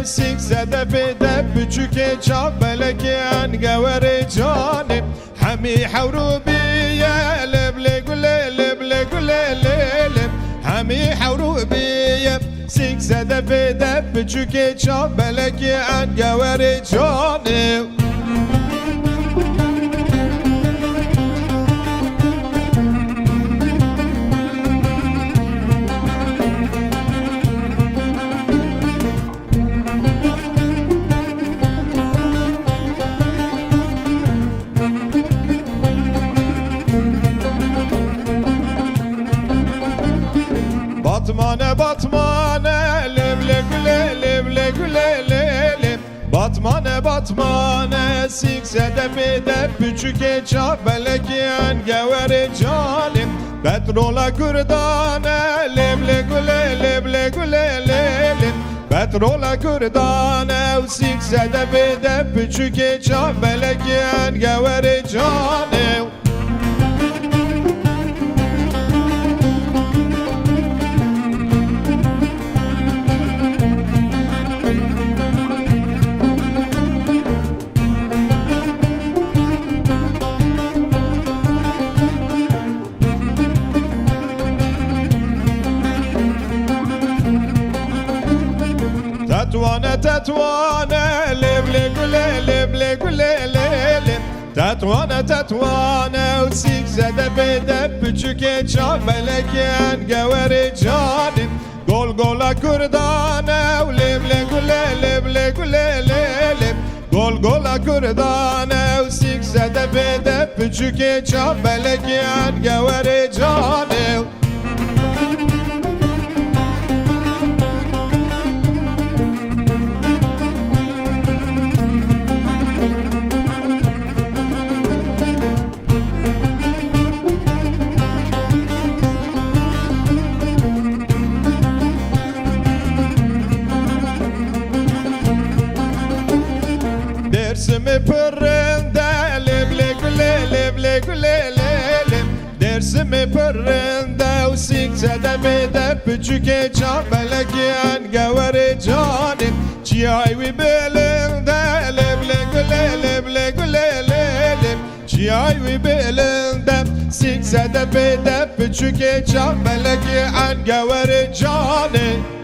وسيكسة دفيدة بجوكي جابلك انقوري جاني حمي حوروبي يا لبلي قولي لبلي قولي ليلي حمي حوروبي سيكسة دفيدة بجوكي جابلك انقوري جاني Batmane batmane leble güle leble güle lele Batmane batmane sikse de büçüke çabelekiyen geveri calim Petrola kürdane leble güle leble güle lele Petrola kürdane sikse de büçüke çabelekiyen geveri calim تتوانه تتوانه لبلي قولي لبلي قولي ليلي تتوانه تتوانه وسيك زده بده بچوكي çabeleken geveri canim Gol gola kurdane ولبلي قولي لبلي قولي ليلي Gol gola kurdane وسيك زده بده بچوكي çabeleken geveri canim Dersimi pırrında leble güle leble güle lele Dersimi pırrında usikse de bede büçüke çabelekiyen geveri canim Çiyay vi belinde leble güle leble güle lele Çiyay vi belinde sikse de bede büçüke çabelekiyen geveri canim